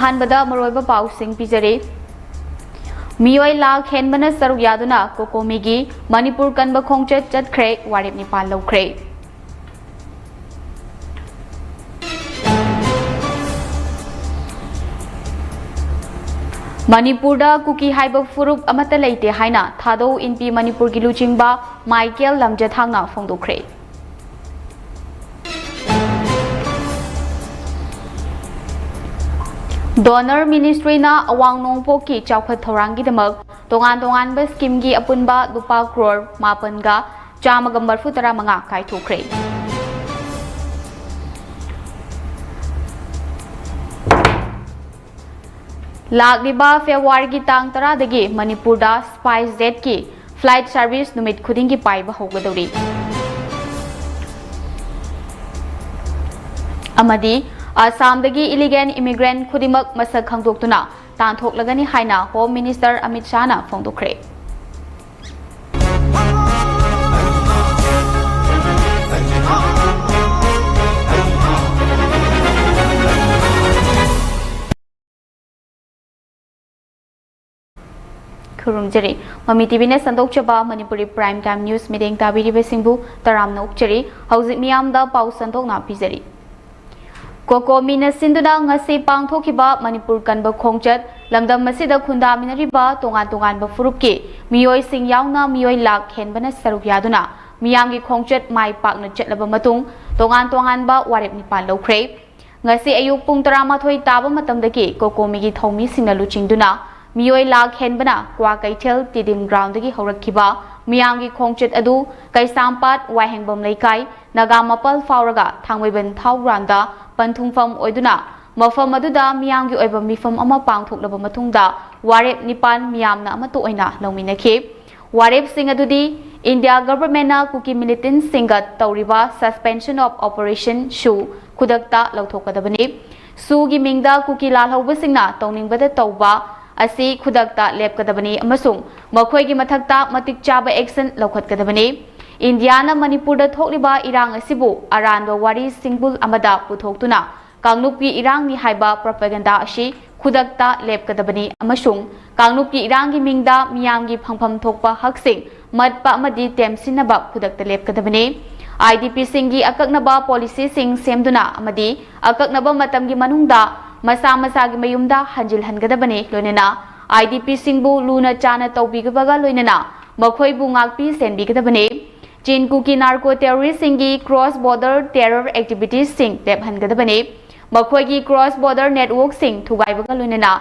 अहानबदा मरोइबा पाउसिंग पिजरे मियोय लाख हेनबना सरुक यादुना कोकोमीगी Manipur कनबा खोंगचत चतख्रे वारेप Nepal लौख्रे Manipur cookie HYBE फुरुप अमत लेते हाइना थादो इनपी मणिपुर की लुचिंगबा माइकेल लमजथांगना फोंदोख्रे डोनर मिनिस्ट्री ना अवांग नोंगपो की चौखत थौरांगी दमक तोंगान तोंगान बस स्कीम की अपुनबा लुपा क्रोर मापनगा चामगा मरफु तरा मंगा कायथोख्रे लागिबा फेब्रुआरी की तांग तरादगी मणिपुर स्पाइस जेट की फ्लाइट सर्विस नुमित खुदिंग की पाइबा होगदौरी अमदी आसामदगी इलीगल इमिग्रेंट खुदिमक मसक खंगदोक्तुना तांथोक्लगनी हाइना home minister Amit शाहना फोंदोख्रे खुरुमजरी mummy TV ने संदोक्चबा मणिपुरी प्राइम टाइम न्यूज मीडिंग ताबीरिबे सिंबु तरामना उक्चरी हौजिक मियामदा पाउ संदोकना पिजरी कोकोमीना सिंदुना ngasi पांगथोखिबा मणिपुर कनबा खोंगचत लमदम मसिदा खुंदामिनरिबा तोंगान तोंगानबा फुरुपके मियोय सिंग यावना मियोय लाख हेनबना सरुक यादुना मियामगी खोंगचत माइ पाकना चटलबा मतुंग तोंगान तोंगानबा वारेप निपाल लौख्रे ngasi ayuk pung 13 ताबा मतमदगी कोकोमीगी थौमी सिंगना लुचिंगदुना मियोय लाख हेनबना क्वा कैथेल तिदिम ग्राउंडगी हौरक्खिबा मियामगी खोंगचत अदु कैसामपाट वाहेंगबम लेकाई नगा मपल फावरगा थांगमैबन थाव ग्राउंडा पंथुंगफम ओइदुना मफम अदुदा मियामगी ओइबा मिफम अमा पांगथोक्लबा मतुंगदा वारेप निपान मियामना अमतो ओइना लौमिनखे वारेप सिंग अदुदी इंडिया गवर्नमेंटना कुकी मिलिटेंट सिंगा तौरिबा सस्पेंशन ऑफ ऑपरेशन शू खुदक्ता लौथोकदबनी सूगी मिंगदा कुकी लालहौबसिंगना तौनिंगबदा तौबा असी खुदक्ता लेपकदबनी अमसुंग मखोयगी मथक्ता मतिक चाबा एक्शन लौखतकदबनी इंडियाना मणिपुर थोक्लिबा इरांग असिबु अरानबा वारी सिंगबुल अमदा पुथोक्तुना कांगनुपी इरांगनी हाइबा प्रोपेगेंडा असी खुदक्ता लेपकदबनी अमसुंग कांगनुपी इरांगी मिंगदा मियामगी फंगफम थोकपा हकसिंग मदपा अमदी टेमसिनबा खुदक्ता लेपकदबनी आईडीपी सिंगी अकक्नबा पॉलिसी सिंग सेमदुना अमदी अकक्नबा मतमगी मनुंगदा मसा मसागी मयुमदा हंजिल हनगदबने लोइनना आईडीपी सिंगबु लूना चाना तौबिगबगा लोइनना मखोयबु ngakpi senbigदबने चीन कुकी नार्को टेररिस्ट सिंगी क्रॉस बॉर्डर टेरर एक्टिविटीज सिंग लेपहनगदबने मखोयगी क्रॉस बॉर्डर नेटवर्क सिंग थुगाइबगा लोइनना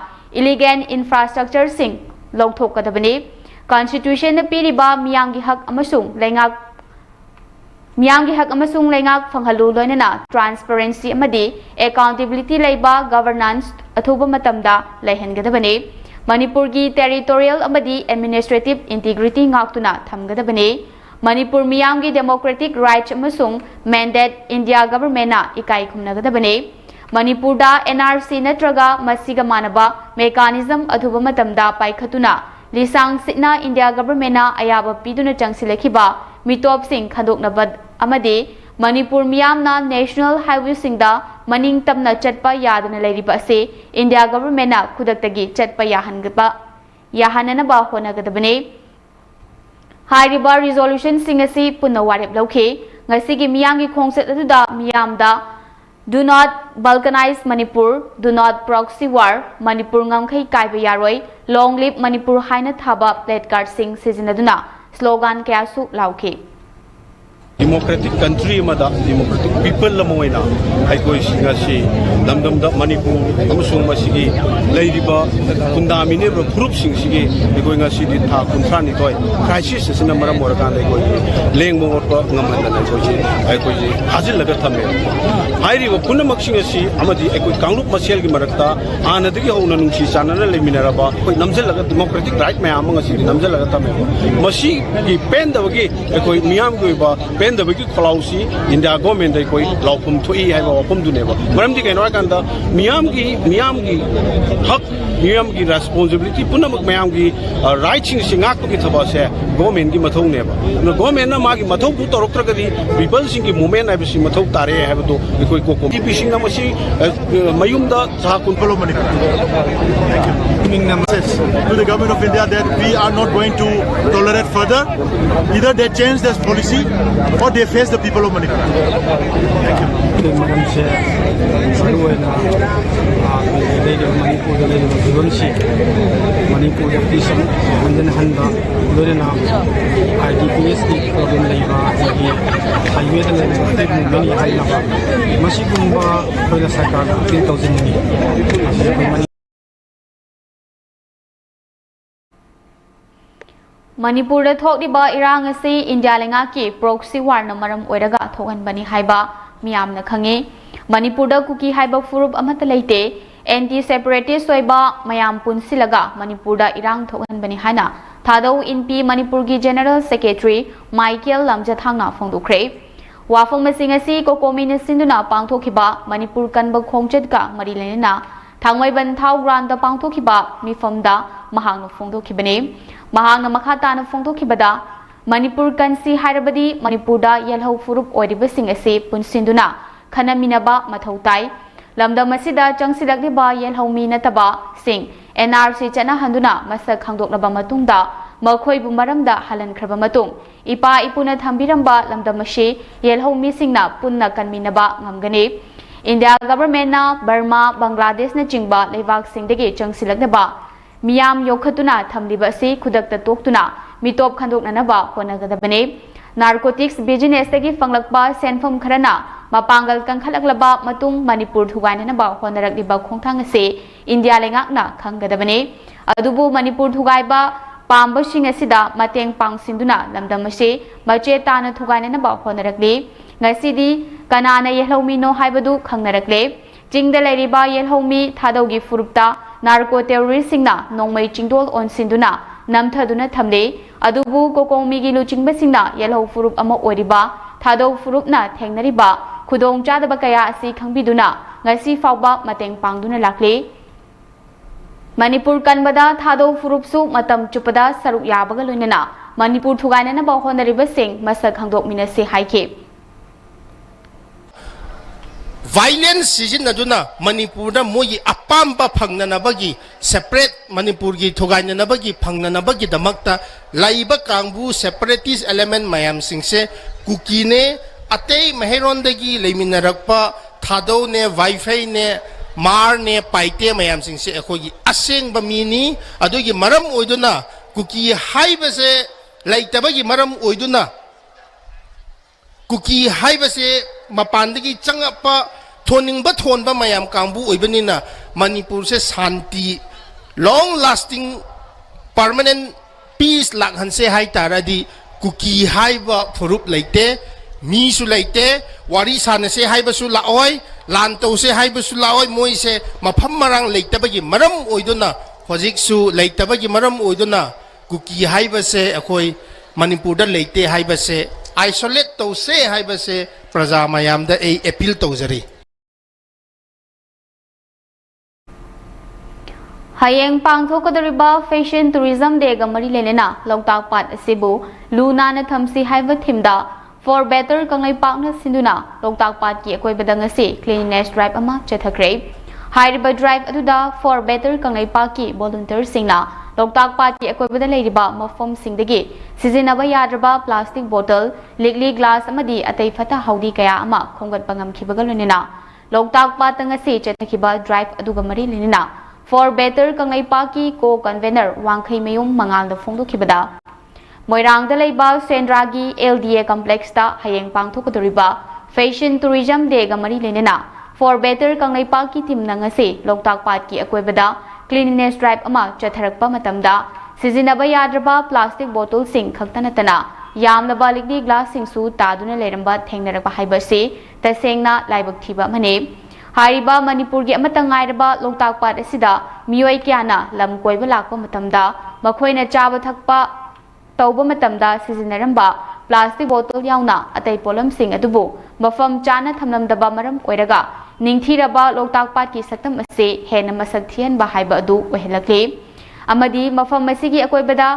इलीगल इंफ्रास्ट्रक्चर सिंग लौथोकदबने कॉन्स्टिट्यूशन पीरिबा मियांगी हक अमसुंग लेंगाक फंगहलु लोइनना ट्रांसपेरेंसी अमदी अकाउंटेबिलिटी लेबा गवर्नेंस अथुबा मतमदा लेहनगदबने मणिपुर की टेरिटोरियल अमदी एडमिनिस्ट्रेटिव इंटीग्रिटी ngakतुना थमगदबने मणिपुर मियामगी डेमोक्रेटिक राइट्स अमसुंग मैंडेट इंडिया गवर्नमेंटना इकाई खुमनगदबने मणिपुरदा एनआरसी नत्रगा मसिगा मानबा मेकानिज्म अथुबा मतमदा पाइखतुना लिसांग सिना इंडिया गवर्नमेंटना अयाबा पीदुना चंगसिलखिबा मिटोप सिंग खंदोकनबा अमदी मणिपुर मियामना नेशनल हाईवे सिंगदा मनिंग तमना चटपा यादना लेरिबा असे इंडिया गवर्नमेंटना खुदक्तगी चटपा याहननबा होनगदबने हाइरिबा रिजोल्यूशन सिंग असि पुन्ना वारेप लौखे ngasi मियामगी खोंगसेत अदुदा मियामदा do not balkanise Manipur do not proxy war Manipur ngमखै कायबा यारोय लॉन्ग लिव मणिपुर हाइना थाबा प्लेट कार्ड सिंग सिजनदुना स्लोगन कयासु लाउखे democratic country mada democratic people lamoina aigoi singasi lamdamda manipur amusung masigi leiriba kundamine bro group singsigi aigoi ngasi di tha kunthra ni toy crisis sina maram morakan aigoi lengmo orpa ngamanda na joji aigoi ji hajil laga thame hairiba punamak singasi amadi aigoi kanglup masel gi marakta anadigi hona nungsi chanana leminaraba koi namjel laga democratic right mayam ngasi namjel laga thame masi gi pen dawagi aigoi miyam goi ba ꯄꯦꯟꯗꯕꯒꯤ ꯈꯣꯜꯂꯥꯎꯁꯤ India ꯒꯣꯔꯃꯦꯟꯗ ꯑꯩꯈꯣꯏ ꯂꯥꯎꯐꯝ ꯊꯣꯛꯏ ꯍꯥꯏꯕ ꯋꯥꯐꯝꯗꯨꯅꯦꯕ ꯃꯔꯝꯗꯤ ꯀꯩꯅꯣ ꯍꯥꯏꯔꯀꯥꯟꯗ ꯃꯤꯌꯥꯝꯒꯤ ꯍꯛ ꯃꯤꯌꯥꯝꯒꯤ ꯔꯦꯁꯄꯣꯟꯁꯤꯕꯤꯂꯤꯇꯤ ꯄꯨꯝꯅꯃꯛ ꯃꯌꯥꯝꯒꯤ ꯔꯥꯏꯠꯁꯤꯡꯁꯤ ꯉꯥꯛꯄꯒꯤ ꯊꯕꯛꯁꯦ ꯒꯣꯔꯃꯦꯟꯒꯤ ꯃꯊꯧꯅꯦꯕ ꯑꯗꯨꯅ ꯒꯣꯔꯃꯦꯟꯅ ꯃꯥꯒꯤ ꯃꯊꯧꯕꯨ ꯇꯧꯔꯛꯇ꯭ꯔꯒꯗꯤ ꯄꯤꯄꯜꯁꯤꯡꯒꯤ ꯃꯨꯚꯃꯦꯟ ꯍꯥꯏꯕꯁꯤ ꯃꯊꯧ ꯇꯥꯔꯦ ꯍꯥꯏꯕꯗꯣ ꯑꯩꯈꯣꯏ ꯀꯣꯀꯣ ꯄꯤꯁꯤꯡꯅ ꯃꯁꯤ ꯃꯌꯨꯝꯗ ꯆꯥ ꯀꯨꯟꯐꯂꯣ to the government of India that we are not going to tolerate further. Either they change their policy or they face the people of Manipur. Thank you. Manipur thokliba irang asi India lengaki proxy war na maram oiraga thoganbani haiba miyamna khange Manipur da kuki haiba furup amata leite anti separatist soiba mayam punsilaga Manipur da irang thoganbani hana thadau inpi Manipur gi General Secretary Michael Lamjathangna phongdukre wafong masing asi kokomi na sinduna pangthokiba Manipur kanba khongchetga marilena thangmai ban thau grand da pangthokiba mifamda mahangna phongdokhibane Mahangna makhatana phongdokhibada Manipur kansi hairabadi Manipurda yelhau furup oiribasing ase punsinduna khanaminaba mathau tai lamdam asida changsilakliba yelhau mi nataba sing NRC chana handuna masak khangdoknaba matungda makhoibu maramda halankraba matung ipa ipuna thambiramba lamdam ase yelhau mi singna punna kanminaba ngamgani India government na Burma Bangladesh na chingba leibak singdagi changsilaknaba Miyam yokhatuna thamliba si khudakta toktuna mitop khandoknanaba honagadabane narcotics business tagi fanglakba senfam kharana mapangal kangkhalaklaba matung Manipur thugainanaba honarakliba khongthang ase India lengakna khanggadabane adubu Manipur thugaiba pambasing asida mateng pangsinduna lamdam ase mache tana thugainanaba honarakli ngasidi kanana yelhomi no haibadu khangnarakle jingda leriba yelhomi thadaugi furupta narco terrorist singna nongmai chingdol on sinduna namthaduna thamle adubu kokomi gi luchingba singna yelho furup ama oriba thadau furupna thengnariba khudong chadaba kaya asi khangbiduna ngasi fawba mateng pangduna lakle Manipur kanbada thadau furupsu matam chupada saruk yabaga loinana Manipur thugainana ba honariba sing masak khangdok minase haike Violence season aduna Manipur da moyi apamba phangnanabagi separate Manipur gi thogainanabagi phangnanabagi damakta laiba kangbu separatist element mayam singse kukine atei meherondagi leiminarakpa thado ne wifi ne mar ne paite mayam singse ekhogi asengba mini adogi maram oiduna kuki haibase laitabagi maram oiduna kuki haibase mapandagi changapa thoningba thonba mayam kangbu oibanina Manipur se shanti long lasting permanent peace lakhanse hai taradi kuki haiba furup leite mi su leite wari sanase haiba su laoi lanto se haiba su laoi moi se mapham marang leitabagi maram oiduna hojik su leitabagi maram oiduna kuki haiba se akhoi Manipur da leite haiba se isolate to se haiba se praja mayam da ei appeal tawjari Hayeng pangthokadariba fashion tourism day ga mari lenena Loktak Pat asibu luna na thamsi haiba thimda for better kangai pakna sinduna Loktak Pat ki akoi badangasi cleanliness drive ama chathakre hairiba drive aduda for better kangai pak ki volunteer singna Loktak Pat ki akoi bada leiriba mafom singdagi sizinaba yadraba plastic bottle ligli glass amadi atai fata haudi kaya ama khongat pangam khibaga lenena Loktak Pat tangasi chathakiba drive aduga mari lenena For better kangai paki ko convener wangkhai mayum mangal da phongdo khibada Moirang da leiba Sendragi LDA complex ta hayeng pangthokadoriba fashion tourism day ga mari lenena for better kangai paki team nangase Loktak Pat ki akoibada cleanliness drive ama chatharakpa matamda sizinaba yadraba plastic bottle sing khaktanatana yamlaba ligdi glass sing su taduna leramba thengnarakpa haibase tasengna laibak thiba mane Hariba Manipur gi amatang ngairaba Loktak Pat asida miyoi kyana lam koiba lakpa matamda makhoina chaba thakpa tauba matamda sizinaramba plastic bottle yauna atai polam sing adubu mafam chana thamlamdaba maram oiraga ningthiraba loktak pat ki saktam ase hena masak thian ba haiba adu ohelakle amadi mafam asigi akoibada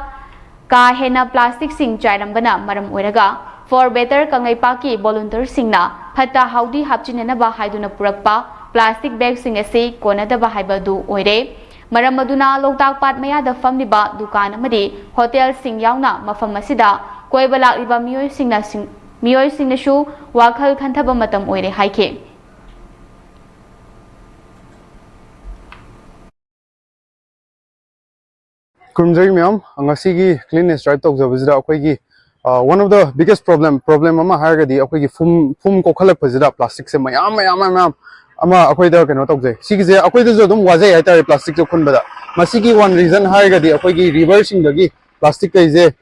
ka hena plastic sing chairambana maram oiraga for better kangai paki volunteer singna phata haudi hapchinena ba haiduna purakpa plastic bag sing ase konada ba haiba du oire maram maduna loktak pat maya da famliba dukan amadi hotel sing yauna mafam asida koiba lakliba miyoi singna shu wakhal khanthaba matam oire haike Kumjai ma'am, angasi cleanliness drive talk zabizda akwai one of the biggest problem ama hargadi akwai fum ko khalak phajida plastic se mayam ama akwai da kano talk jai sigi je akwai da jodum wajai haitare plastic jo khunbada masigi one reason hargadi akwai river sing dagi plastic kai je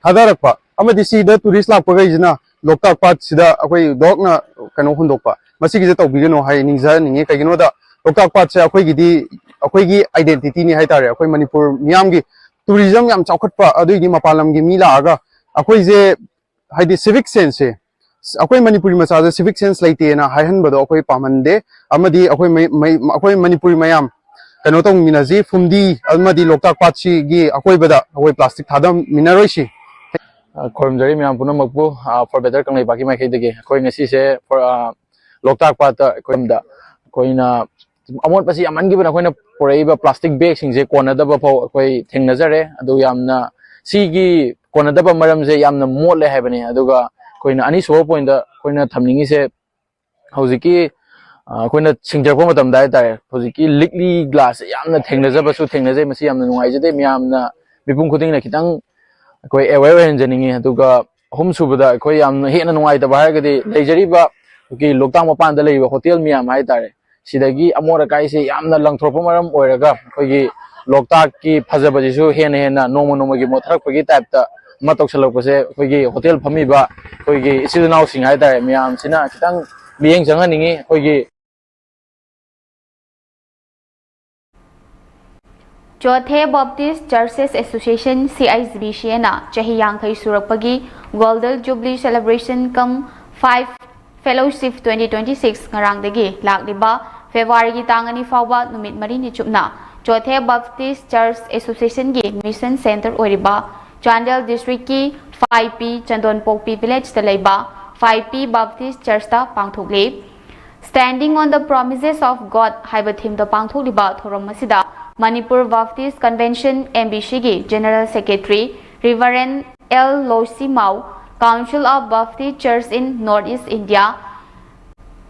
hadarakpa amadi si da tourist lak pagai jina loktak pat sida akwai dog na kano hundokpa masigi je tawbigeno hai ningja ninge kaigino da loktak pat se akwai gi identity ni haitare akwai manipur miyam gi tourism yam chawkhatpa adui mapalam gi mi laaga akwai je haidi civic sense se akwai manipuri macha je civic sense laite na haihan bado akwai pamande amadi akwai manipuri mayam kano tong minaji fumdi amadi loktak patchi gi akwai bada akwai plastic thadam minaroi si Korumjari miyam puna makbu for better kang lai baki mai khai dege koi ngasi se for loktak pat koimda koina amot pasi aman gi bana koina poraiba plastic bag sing je kona da ba pau koi thengna jare adu yamna sigi kona da ba maram je yamna mot le haibani aduga koina ani so point da koina thamningi se hojiki koina singjar matam dai tare hojiki likli glass yamna thengna jaba su thengna je masi yamna nungai je de miyamna mipum khuding na kitang koi aware engineering aduga home subada koi yamna hena nungai da bahar gadi leijariba ki loktang mapan da leiba hotel miyam hai tare sidagi amora kai se yamna langthropa maram oiraga koigi loktak ki phajabajsu hena noma gi motharak pagi type ta matok salok se koigi hotel phami ba koigi isidunau sing hai tare miyam sina kitang mieng janga ningi koigi Chothe Baptist Churches Association CISBC na chahi yangkai surakpagi Golden Jubilee Celebration kam 5 Fellowship 2026 ngarang dagi lakliba February gi tangani fawba numit mari ni chupna Chothe Baptist Church Association gi Mission Center oriba Chandel District ki 5P Chandon Pokpi Village ta leiba 5P Baptist Church ta pangthokle Standing on the Promises of God haiba theme da pangthokliba thorom masida Manipur Baptist Convention MBC gi General Secretary Reverend L. Losi Mau Council of Baptist Church in Northeast India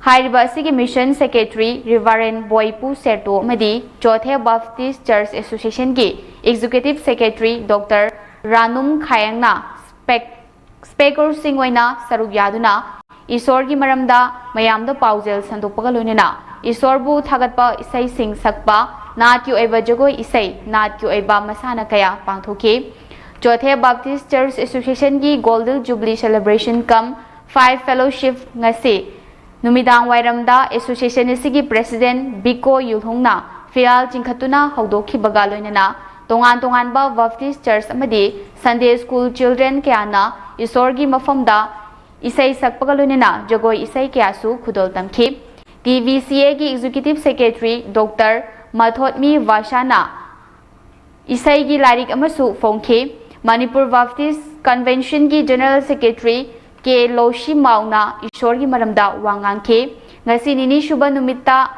Hairiba Sigi Mission Secretary Reverend Boipu Serto Madi Chothe Baptist Church Association gi Executive Secretary Dr. Ranum Khayangna Speaker Singwaina Saruk Yaduna Isor gi maramda mayamda paujel sandokpaga loinena Isorbu thagatpa isai sing sakpa Nat yu eba jagoi isai nat yu eba masana kaya pangthoki Chothe Baptist Church Association gi Golden Jubilee Celebration kam 5 Fellowship ngasi numidang wairamda association asigi President Biko Yulhongna Fial Chingkhatuna hawdokhi baga loinana tongan ba Baptist Church amadi Sunday School children kyana isorgi mafamda isai sakpaga loinana jagoi isai kyasu khudol tamki TVCA gi Executive Secretary Dr. Mathotmi Vashana Isai gi Larik amasu Fongke Manipur Baptist Convention gi General Secretary K. Loshi Mauna Ishor gi maramda wangangke ngasi nini shuba numita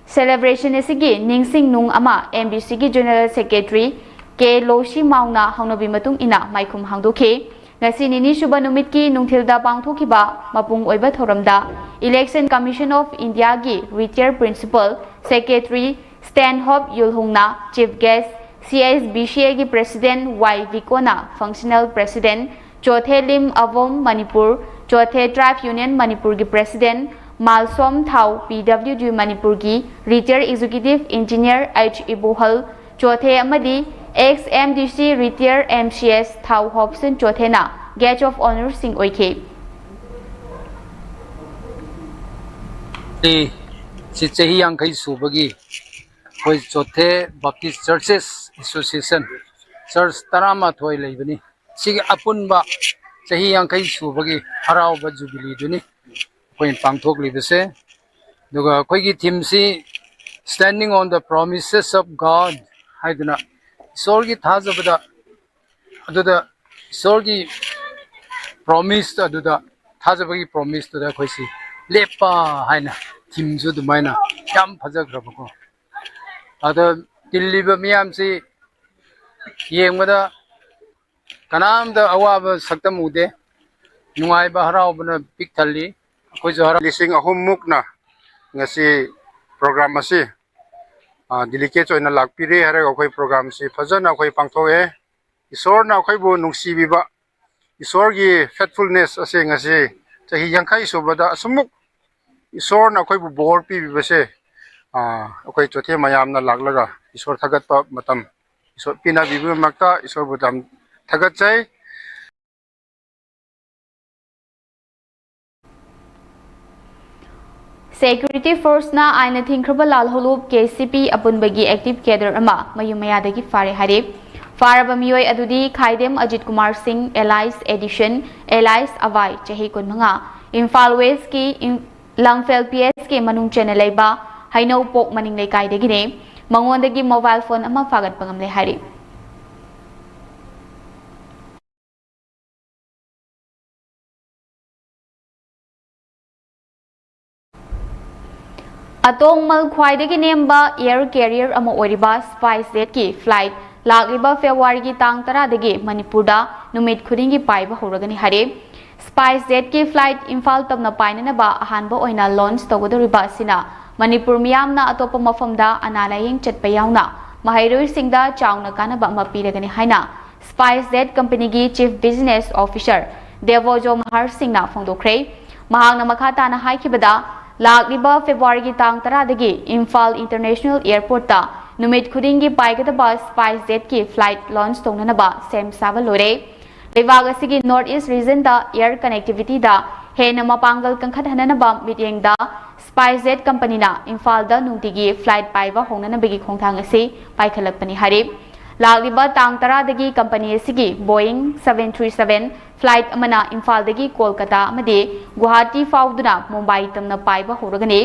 celebration esigi ningsing nung ama MBC gi General Secretary K. Loshi Mauna hangnobi matung ina maikum hangdoke ngasi nini shuba numit ki nungthilda pangthokiba mapung oiba thoramda Election Commission of India gi Retired Principal Secretary Stanhope Yulhungna Chief Guest CISBC gi President Y. Vikona Functional President Chothe Lim Avom Manipur Chothe Tribe Union Manipur gi President Malsom Thau PWG Manipur gi Retired Executive Engineer H. Ibuhal Chothe amadi ex-MDC Retired MCS Thau Hobson Chothe na Guest of Honor sing oike si chahi yangkai subagi koi Chothe Baptist Churches Association Church tarama thoi leibani sigi apunba chahi yankai subagi harauba jubilee duni koin pangthok libase duga koi gi theme si standing on the promises of God haiduna isor gi thajabada aduda isor gi promise aduda thajabagi promise to da koi si lepa haina theme ju dumaina yam phajagrabako ada tilliba miyam si yengmada kanam da awaba saktam ude nungai ba haraubana pik thalli koi jo hara lising ahum mukna ngasi program asi delicate oina lakpire hare akhoi program si phajana akhoi pangthoe isor na akhoi bu nungsi biba isor gi faithfulness ase ngasi chahi yankai subada asumuk isor na akhoi bu bor pi bibase akhoi chothe mayam na laglaga isor thagat pa matam isor pina bibu makta isor budam thagat chai Security Force na aina thingkraba lalholub KCP apunbagi active cadre ama mayumayadagi fare hari faraba miyoi adudi khaidem Ajit Kumar Singh Allies Edition Allies Avai chahi kunmanga Imphal West ki Langfel PS ki manung channel laiba hainau pok maning lekai dagine mangondagi mobile phone ama fagat pangam le hari Atongmal khwaidagi nemba air carrier ama oriba SpiceJet ki flight lagliba February ki tang 10 dagi Manipurda numit khudingi paiba horagani hare SpiceJet ki flight Imphal tamna painana ba ahanba oina launch tawdoriba sina Manipur miyamna atopa mafamda analayeng chatpa yauna mahairoi singda chauna kanaba mapiragani haina SpiceJet company gi chief business officer Devojo Mahar Singna phongdokre mahangna makhata na haikibada Lagliba February ki tang 10 dagi Imphal International Airport ta numit khudingi paigadaba SpiceJet ki flight launch tongnanaba sem saba lore Levaga sigi North East region da air connectivity da hena mapangal kangkhathananaba mityeng da SpiceJet company na Imphal da nungtigi flight paiba hongnanabagi khongthang ase paikhalakpani hari Lagliba tang 10 dagi company sigi Boeing 737 flight amana Imphal dagi Kolkata amade Guwahati fauduna Mumbai tamna paiba horagani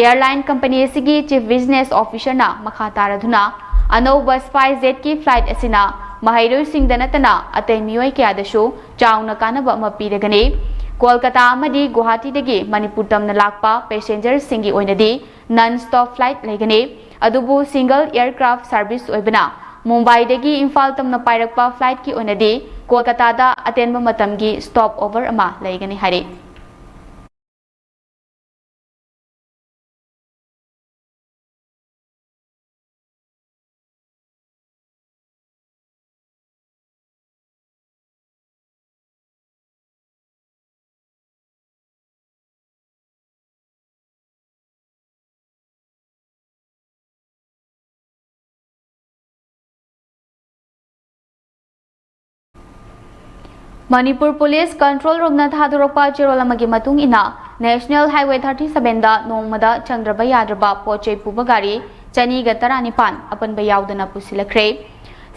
airline company sigi chief business officer na makhataraduna anova SpiceJet ki flight asina mahairoi singdanatana atay miyoi kyadashu chauna kanaba mapiragani Kolkata amadi Guwahati dagi Manipur tamna lakpa passenger singi oinadi non stop flight legani adubu single aircraft service oibana Mumbai dagi Imphal tamna pairakpa flight ki oinadi Kolkata da atenba matamgi stop over ama laigani hari Manipur Police Control Room na thadurokpa chirolamagi matung ina National Highway 37 da nongmada changraba yadraba pochei puba gari chani ga 19 apanba yaudana pusilakre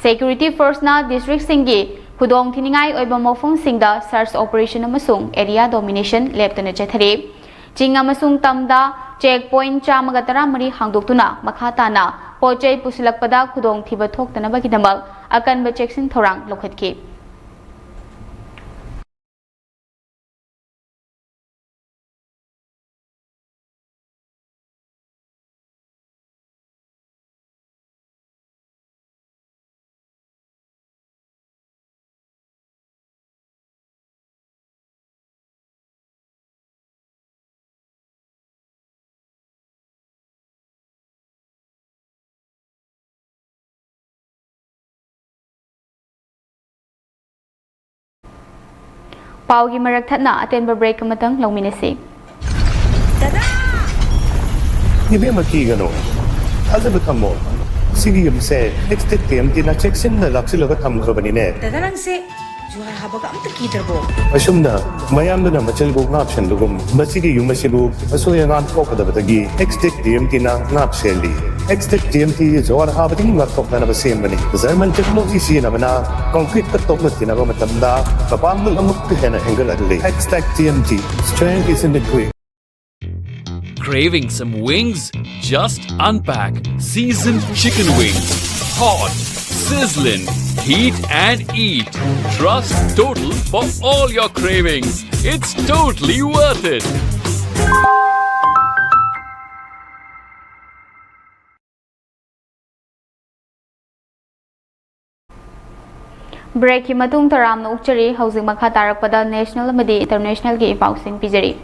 Security Force na district singi khudong thiningai oiba mofung singda search operation amasung area domination leptana chathare ching amasung tamda checkpoint chamaga 13 hangdoktuna makhatana pochei pusilakpada khudong thiba thoktana bagidamak akanba checking thorang lokhatki Paugi marak thatna atenba break amatang longminasi Nibe maki gano Azab thamo Sigi yumse next time tina check sin na laksi loga tham khrobani ne Dadarang se जुहार हाबगा अमत कीदरबो असुमना मयामदना मचलबो नापसनदुगुम मसिगी युमसिबु असोयंगान थोकदबदगी एक्सटेक DMT ना नापसेली एक्सटेक DMT जोर हाबदिंग नाथोकना बसेमबनी जर्मन टेक्नोलॉजी सिनबना कंक्रीट तोकनतिना मतमदा पापांग अमुक हेना एंगल अदले Extech DMT strength is in the grip. Craving some wings? Just unpack seasoned chicken wings. Hot, sizzling, heat and eat. Trust Total for all your cravings. It's totally worth it. Break ki matung taram na ukchari housing makha tarakpada national amadi international ki ipausing pijari.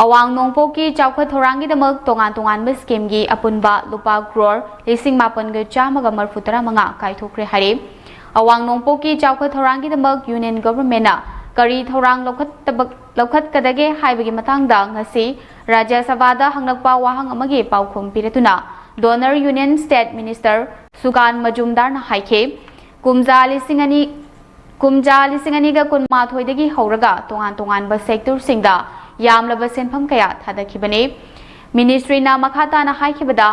Awang nongpo ki chawkha thorangi damak tongan ba scheme gi apunba lupa crore lising mapan ga chamaga marfutara manga kaithokre hari. Awang nongpo ki chawkha thorangi damak union government na kari thorang lokhat kadage haibagi matangda ngasi Rajya Sabada hangnakpa wahang amagi paukhum piratuna donor union state minister Sukan Majumdar na haike kumja lising ani ga kunma thoidagi hauraga tongan ba sector singda yamlaba senpham kaya thadakhibane ministry na makhata na haikibada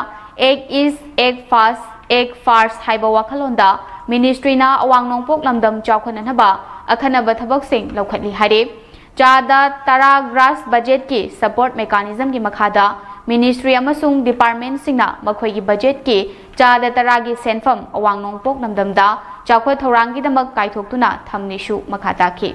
egg is egg fast haiba wakhalonda ministry na awang nongpok lamdam chawkhanan haba akhanaba thabak sing lokhatli hare chada tara grass budget ki support mechanism ki makhada ministry amasung department singna makhoi gi budget ki chada tara gi senpham awang nongpok lamdamda chawkha thorang gi damak kaithoktuna thamnishu makhata ki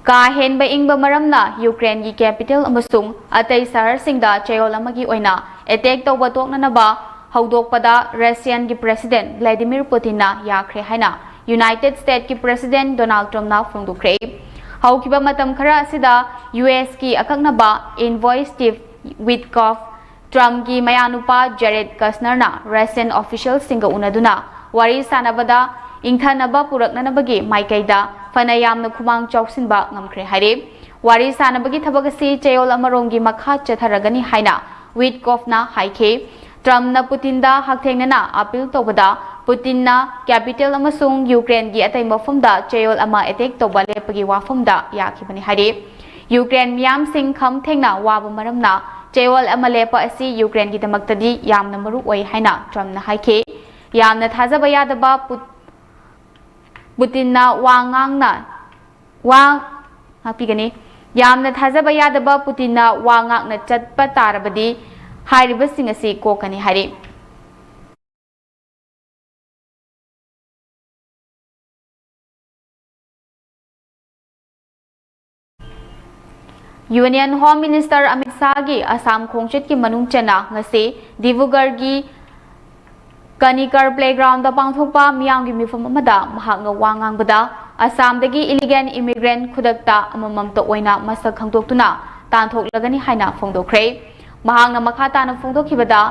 ka henba ingba maramna Ukraine gi capital amasung atai sahar singda chayol amagi oina attack tawba toknanaba hawdokpada Russian gi president Vladimir Putin na yakhre haina United States ki president Donald Trump na phongdukre hawkiba matam khara asida US ki akaknaba envoy Steve Witkoff Trump gi mayanupa Jared Kushner na Russian official singa unaduna wari sanabada ingthanaba puraknanabagi maikaida fanayamna khumang chawsinba ngamkhre hare wari sanabagi thabagasi chayol amarongi makha chatharagani haina Witkoff na haike Trump na Putin da hakthengnana appeal tobada Putin na capital amasung Ukraine gi atai mafamda chayol ama attack toba lepagi wafamda yakhibani hare Ukraine miyam sing kham thengna waba maramna chayol ama lepa asi Ukraine gi damaktadi yamna maru oi haina Trump na haike yamna thajaba yadaba Putin na yamna thajaba yadaba Putin na wangak na chatpa tarabadi hairiba sing asi kokani hari Union Home Minister Amit Shah gi Assam khongchet ki manung chana ngase Divugar gi Kanikar playground da pangthokpa miyam gi mifam amada mahak nga wangang bada Assam dagi illegal immigrant khudakta amamam to oina masak khangdoktuna tanthok lagani haina phongdokre mahak na makhata na phongdokhibada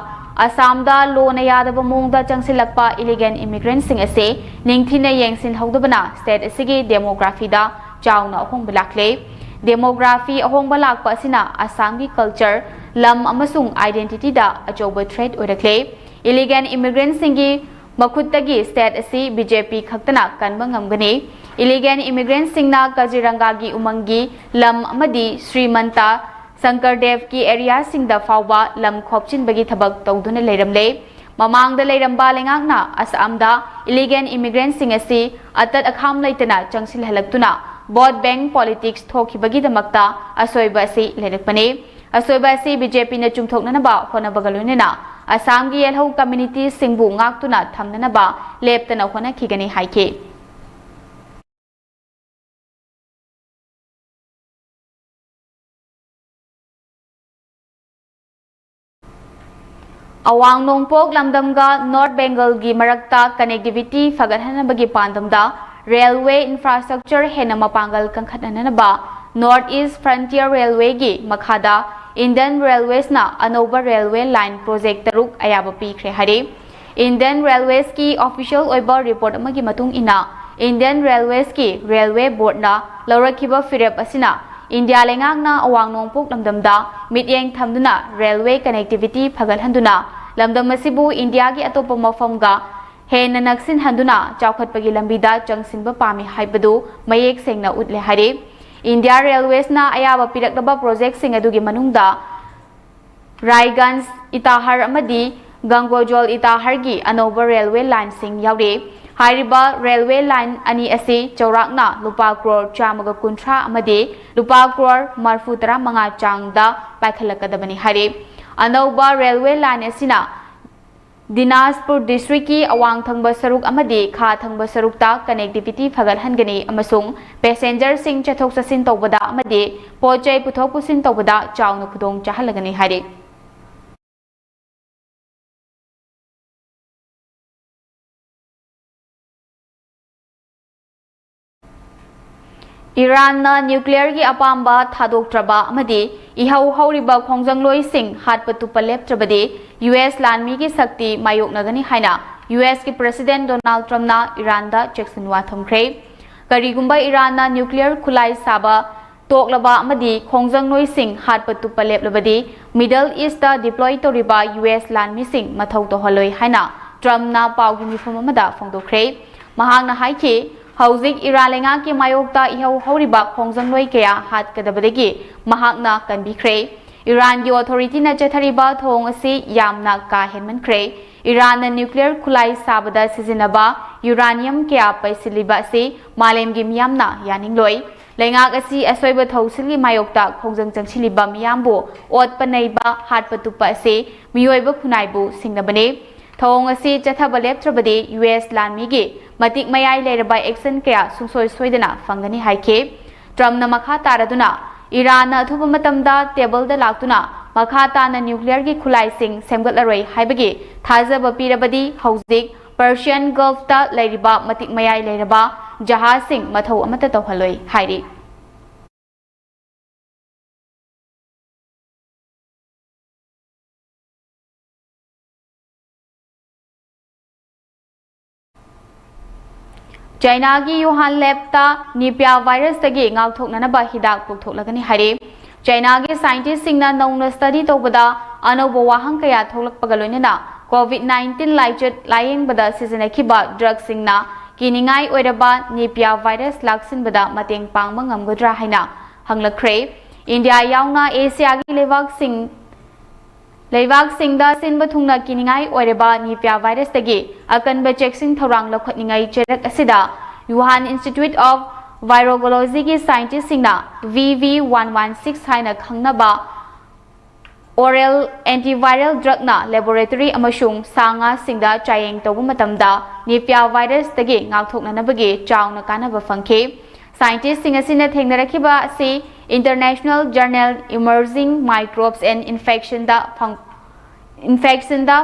Assam da lo na yadaba mongda changsilakpa illegal immigrant sing ase ningthina yengsin hawdabana state asigi demography da chawna ahong balakle demography ahong balakpa asina Assam gi culture lam amasung identity da achoba threat orakle illegal immigrants singi makhutagi state asi BJP khaktana kanba ngamgani illegal immigrants singna Kaziranga gi umangi lam amadi Srimanta Sankardev ki area singda fawba lam khopchin bagi thabak tawduna leiramle mamangda leiramba lengakna Assamda illegal immigrants sing asi atat akham leitana changsil halaktuna vote bank politics thokibagi damakta asoiba asi leirakpane asoiba asi BJP na chungthoknanaba honabagalunena Assam gi yelhau community singbu ngaktuna thamnanaba leptana hona khigani haike Awang nongpok lamdamga North Bengal gi marakta connectivity fagathanabagi pandamda railway infrastructure hena mapangal kangkhatnanaba North East Frontier Railway gi makhada Indian Railways na Anoba Railway Line Project taruk ayaba pikre hare Indian Railways ki official oiba report amagi matung ina Indian Railways ki Railway Board na laurakhiba firep asina India lengakna awang nongpuk lamdamda mityeng thamduna railway connectivity phagalhanduna lamdam asibu India gi atopa mafamga hena naksin handuna chawkhatpagi lambida changsinba pami haibadu mayek sengna utle hare India Railways na ayaba pirakdaba project sing adugi manungda Raiganj Itahar amadi Gangojol Itahar gi Anover railway line sing yaure Hairiba railway line ani asi chaurakna lupa crore chamaga kuntra amadi lupa crore marfutara manga changda paikhalakadabani hare Anova railway line asina Dinaspur district ki awang thangba saruk amadi kha thangba sarukta connectivity phagalhangani amasung passenger sing chathok sasin tawbada amadi pochai puthok pusin tawbada chawna khudong chahalagani hare Iran na nuclear gi apamba thadoktraba amadi ihau hauriba khongjangloy sing hatpatu paleptrabade US lanmi gi sakti mayoknagani haina US ki president Donald Trump na Iran da Jackson wa thamkhre karigumba Iran na nuclear khulai saba toklaba amadi khongjangloy sing hatpatu paleplabade Middle East da deploy toriba US lanmi sing mathau to holoi haina Trump na pawgi mifum amada phongdokhre mahangna haiki Hauzik Iran lenga ki mayokta ihau hauriba khongjangloy kaya hat kadabadagi mahakna kanbikhre Iran gi authority na chathariba thong asi yamna ka henmankhre Iran na nuclear khulai sabada sizinaba uranium kaya paisiliba si malem gi miyamna yaningloi lenga asi asoiba thausilgi mayokta khongjang changchiliba miyambu ot panaiba hat patupa si miyoiba khunaibu singnabane thong asi chathaba leptrabade US lanmi gi matik mayai leraba action kaya sungsoi soidana fangani haike Trump na makha taraduna Iran na thuba matamda table da laktuna makha tana nuclear gi khulai sing semgatlaroi haibagi thajaba pirabadi hauzik Persian Gulf ta leriba matik mayai leraba jahaz sing mathau amata tawhaloi hairi China gi Wuhan lab ta Nipah virus tagi ngauthoknanaba hidak pukthokлагani hare China gi scientist singna nongna study tawbada anobo wahang kaya thoklakpaga loinana COVID-19 layeng bada sizinakhiba drug singna kiningai oiraba Nipah virus laksinbada mateng pangba ngamgadra haina hanglakhre India yauna Asia gi Leivak singda sinba thungna kiningai oireba Nipah virus tagi akanba checking thorang lakhotningai cherak asida Wuhan Institute of Virology gi scientist singna VV116 haina khangnaba oral antiviral drug na laboratory amashung sanga singda chayeng tawba matamda Nipah virus tagi ngakthoknanabagi chawna kanaba fangkhe scientist sing asina thengnarakhiba si International Journal Emerging Microbes and Infection da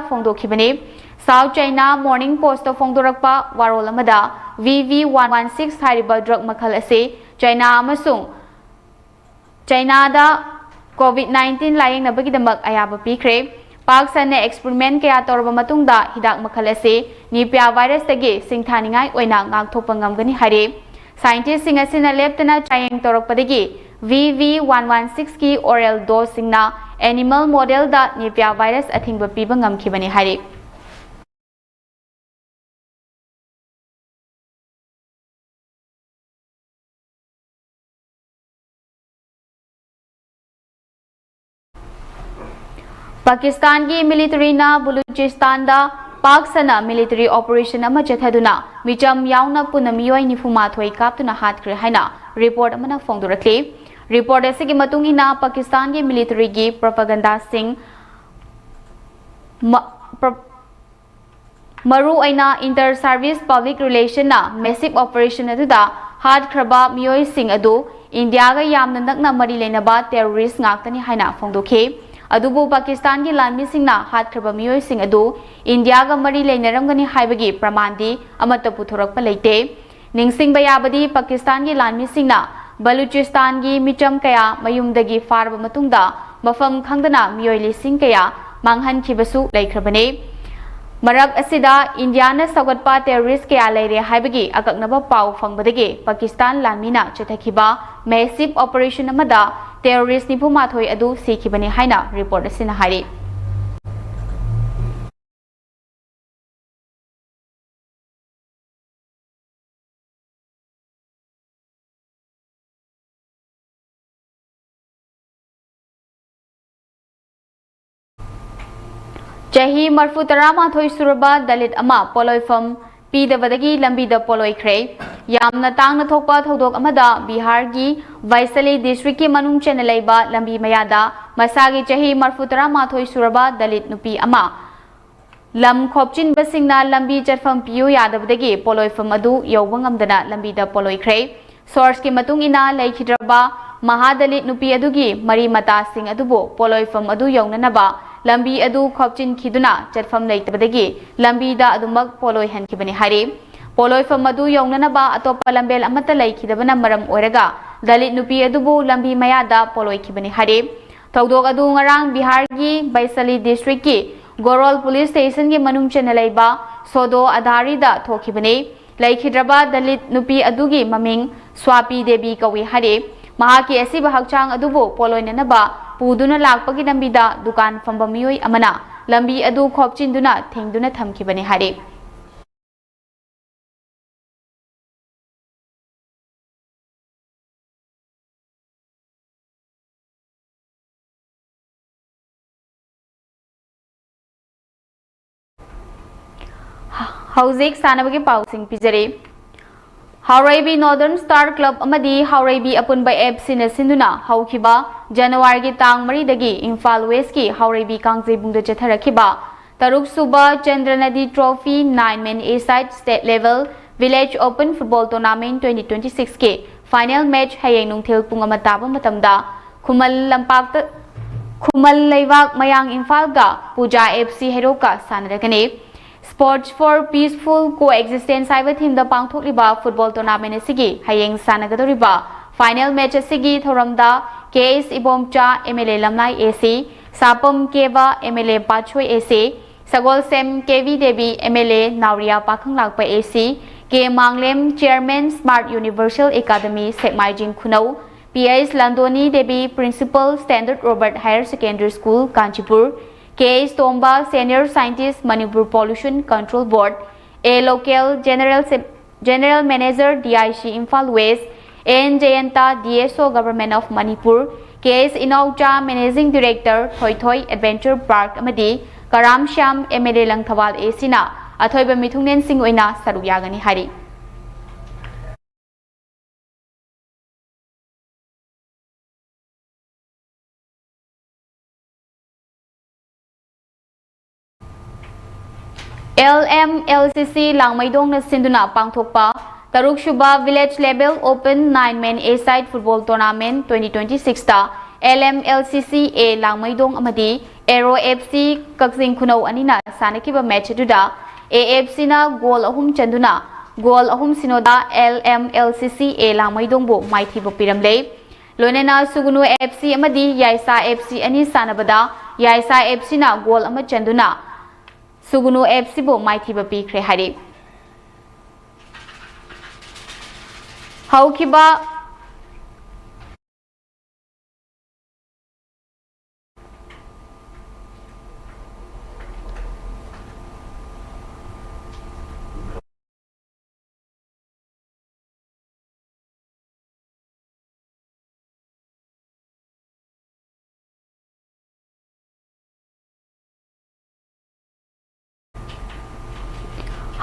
phongdokhibani South China Morning Post da phongdorakpa warol amada VV116 hariba drug makhal ase China amasung China da COVID-19 layeng nabagi damak ayaba pikre Pak sanne experiment kaya torba matungda hidak makhal ase Nipah virus tagi singthaningai oina ngakthokpa ngamgani hare Scientist sing asina leptana chayeng torokpadagi VV116 ki oral dose singna animal model da Nipah virus athingba piba ngamkhibani hari Pakistan ki military na Baluchistan da Pak sana military operation ama chathaduna micham yauna punamiyoi nifumathoi kaptuna hatkre haina report amana phongdorakle report asigi matungina Pakistan ki military gi propaganda sing maru aina inter service public relation na massive operation aduda hatkraba miyoi sing adu India ga yamna nakna mari leinaba terrorist ngaktani haina phongdokhe adubu Pakistan ki lanmi singna hatkraba miyoi sing adu India ga mari leinaramgani haibagi pramandi amata puthorakpa leite ningsingba yabadi Pakistan ki lanmi singna Baluchistan gi micham kaya mayumdagi farba matungda mafam khangdana miyoi lising kaya manghan khibasu leikrabane marak asida India na sagatpa terrorist kaya leire haibagi akaknaba pau fangbadagi Pakistan lanmina chathakhiba massive operation amada terrorist nipumathoi adu sikhibani haina report asina hari Chahi marfu taramathoi suraba dalit ama poloifam pidabadagi lambida poloikre yamna tangna thokpa thodok amada Bihar gi Vaisali district ki manung chenalaiba lambi mayada masagi chahi marfu taramathoi suraba dalit nupi ama lam khopchin basingna lambi chatfam piu yadabadagi poloifam adu yowbangamdana lambida poloikre source ki matung ina laikhidraba mahadalit nupi adugi mari mata sing adubo poloifam adu yownanaba lambi adu khopchin khiduna chatfam leitabadagi lambi da adumak poloi hankibani hari poloi fam adu yownanaba atopa lambel amata leikhidabana maram oiraga dalit nupi adubu lambi mayada poloi khibani hari thogdok adu ngarang Bihar gi Vaisali district ki Gorol police station gi manung chenalaiba sodo adhari da thokhibani leikhidraba dalit nupi adugi maming Swapi Devi kawi hari mahaki asiba hakchang adubu poloi nanaba puduna lakpagi lambida dukan famba miyoi amana lambi adu khopchinduna thengduna thamkhibani hari Hauzik sanabagi pausing pijare Hauraibi Northern Star Club amadi Hauraibi Apunba FC na sinduna haukiba January gi tang mari dagi Imphal West ki Hauraibi Kangjebungda chatharakhiba Taruk Suba Chandranadi Trophy 9-man A-side state level Village Open Football Tournament 2026 ke final match hayeng nungthil pung ama taba matamda Khumal Lampak Khumal Leivak Mayang Imphal ga Puja FC Heroka sanarakani Sports for Peaceful Coexistence haiba theme da pangthokliba football tournament asigi hayeng sanagadoriba final match asigi thoramda KS Ibomcha MLA Lamnai AC Sapam Keva MLA Pachoi AC Sagol Sem KV Devi MLA Nauria Pakhanglakpa AC K Manglem Chairman Smart Universal Academy Sekmaijing Khunau PS Landoni Devi Principal Standard Robert Higher Secondary School Kanchipur K. Tomba Senior Scientist Manipur Pollution Control Board A. Local General Manager DIC Imphal West N. Jayanta DSO Government of Manipur K. S. Inaucha Managing Director Thoi Thoi Adventure Park Amadi Karam Sham MLA Langthawal A. Sina Athoiba Mithungnen Singh Oina Saruyagani Hari LMLCC Langmaidong na sinduna pangthokpa Taruk Shuba Village Level Open 9-man A-side Football Tournament 2026 ta LMLCC A Langmaidong amadi Aero FC Kakjing Khunau anina sanakiba match duda AFC na goal ahum chanduna goal ahum sinoda LMLCC A Langmaidong bo maithiba piramle Lonena Sugunu FC amadi Yaisa FC ani sanabada Yaisa FC na goal ama chanduna Sugunu FC bo maithiba pikre hari haukiba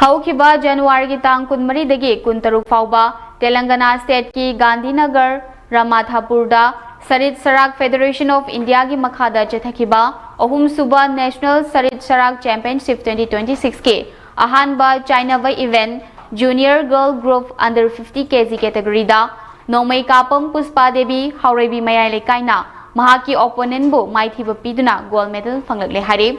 Haukiba January ki tang kunmari dagi kuntaruk fauba Telangana State ki Gandhinagar Ramathapurda Sarit Sarak Federation of India ki makhada chathakiba Ahum Suba National Sarit Sarak Championship 2026 ke ahanba China vai event Junior Girl Group under 50 kg category da Nomai Kapam Puspa Devi Hauraibi Mayai Lekaina Mahaki opponent bu maithiba piduna gold medal fanglakle hari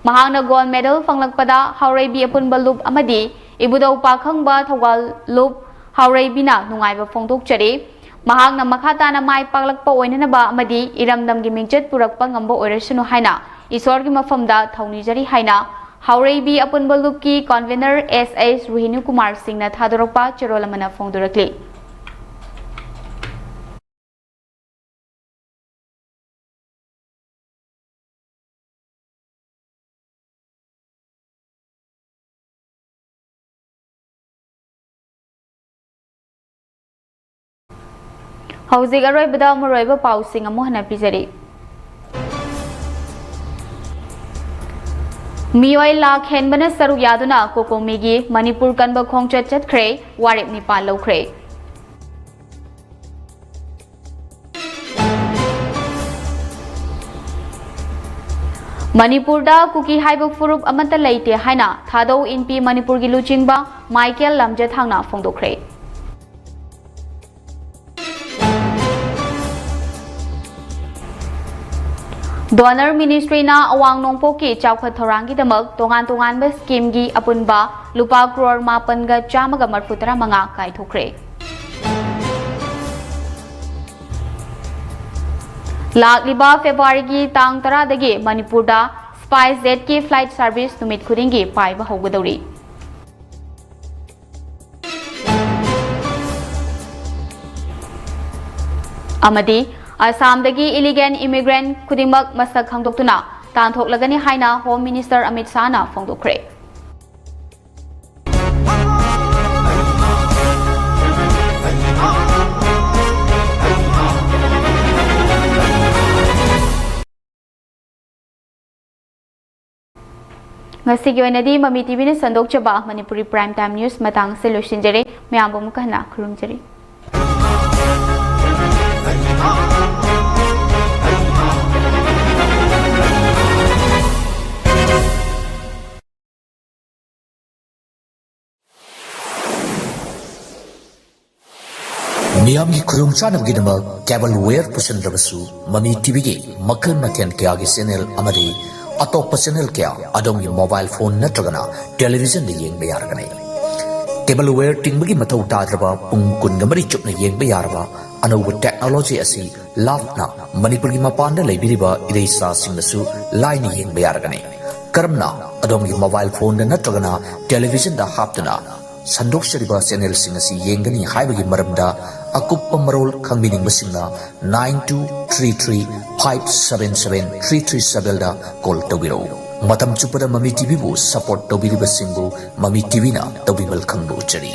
Mahangna gold medal fanglakpada Hauraibi apunba loop amadi ibudau pakhangba thawal loop Hauraibina nungaiba phongdokchare Mahangna makhatana mai paklakpa oinanaba amadi iramdamgi mingchat purakpa ngamba oirasunu haina Isorgi mafamda thaunijari haina Hauraibi apunba loop ki convener SS Ruhinu Kumar Singh na thadorakpa cherolamana phongdorakle ꯍꯧꯖꯤꯛ ꯑꯔꯣꯏꯕꯗ ꯃꯔꯨꯑꯣꯏꯕ ꯄꯥꯎꯁꯤꯡ ꯑꯃꯨꯛ ꯍꯟꯅ ꯄꯤꯖꯔꯤ ꯃꯤꯑꯣꯏ ꯂꯥꯛ ꯍꯦꯟꯕꯅ ꯁꯔꯨꯛ ꯌꯥꯗꯨꯅ ꯀꯣꯀꯣꯃꯤꯒꯤ ꯃꯅꯤꯄꯨꯔ ꯀꯟꯕ ꯈꯣꯡꯆꯠ ꯆꯠꯈ꯭ꯔꯦ ꯋꯥꯔꯦꯞ 9 ꯂꯧꯈ꯭ꯔꯦ ꯃꯅꯤꯄꯨꯔꯗ ꯀꯨꯀꯤ ꯍꯥꯏꯕ ꯐꯨꯔꯨꯞ ꯑꯃꯠꯇ ꯂꯩꯇꯦ ꯍꯥꯏꯅ ꯊꯥꯗꯧ ꯏꯟꯄꯤ ꯃꯅꯤꯄꯨꯔꯒꯤ ꯂꯨꯆꯤꯡꯕ ꯃꯥꯏꯀꯦꯜ ꯂꯝꯖꯊꯥꯡꯅ ꯐꯣꯡꯗꯣꯛꯈ꯭ꯔꯦ ꯗꯣꯅꯔ ꯃꯤꯅꯤꯁꯇ꯭ꯔꯤꯅ ꯑꯋꯥꯡ ꯅꯣꯡꯄꯣꯛꯀꯤ ꯆꯥꯎꯈꯠ ꯊꯧꯔꯥꯡꯒꯤꯗꯃꯛ ꯇꯣꯉꯥꯟ-ꯇꯣꯉꯥꯟꯕ ꯁ꯭ꯀꯤꯝꯒꯤ ꯑꯄꯨꯟꯕ ꯂꯨꯄꯥ ꯀ꯭ꯔꯣꯔ 9,135 ꯀꯥꯏꯊꯣꯛꯈ꯭ꯔꯦ ꯂꯥꯛꯂꯤꯕ ꯐꯦꯕ꯭ꯔꯨꯋꯥꯔꯤꯒꯤ ꯇꯥꯡ 10ꯗꯒꯤ ꯃꯅꯤꯄꯨꯔꯗ ꯁ꯭ꯄꯥꯏꯁ ꯖꯦꯠꯀꯤ ꯐ꯭ꯂꯥꯏꯠ ꯁꯔꯚꯤꯁ ꯅꯨꯃꯤꯠ ꯈꯨꯗꯤꯡꯒꯤ ꯄꯥꯏꯕ ꯍꯧꯒꯗꯧꯔꯤ ꯑꯃꯗꯤ ꯑꯁꯥꯝꯗꯒꯤ ꯏꯂꯤꯒꯦꯟ ꯏꯃꯤꯒ꯭ꯔꯦꯟ ꯈꯨꯗꯤꯡꯃꯛ ꯃꯁꯛ ꯈꯪꯗꯣꯛꯇꯨꯅ ꯇꯥꯟꯊꯣꯛꯂꯒꯅꯤ ꯍꯥꯏꯅ ꯍꯣꯝ ꯃꯤꯅꯤꯁꯇꯔ ꯑꯃꯤꯠ ꯁꯥꯍꯅ ꯐꯣꯡꯗꯣꯛꯈ꯭ꯔꯦ ngasi oinadi Mami TV ne sandokchaba Manipuri Prime Time News matang se losinjare myam bu mukana khurumjari मियामगी खुरुमचानबगिदमक केबल वेयर पुसनद्रबसु ममी टीवी की मखल मथेन क्यागी चैनल अमरी अतोप चैनल क्या अदोंगी मोबाइल फोन नत्रगना टेलीविजन ने येंग बेयारगने केबल वेयर टिंगबगी मथौ ताद्रबा पुंग कुनगमरी चुपना येंग बेयारबा अनौब टेक्नोलॉजी असि लाफना मणिपुर की मपान लेबिरिबा इरेसा सिंगसु लाइन येंग बेयारगने करमना अदोंगी मोबाइल फोन नत्रगना टेलीविजन दा हापतना संदोक्सरिबा चैनल सिंगसी येंगनी हाइबगी मरमदा अकुप्पा मरोल खंगबिनिंगबसिंगना 9233577337 दा कॉल तौबिरो मतम चुपदा ममी टीवी बु सपोर्ट तौबिरिबसिंगु ममी टीवी ना तौबिबल खंगबु चरी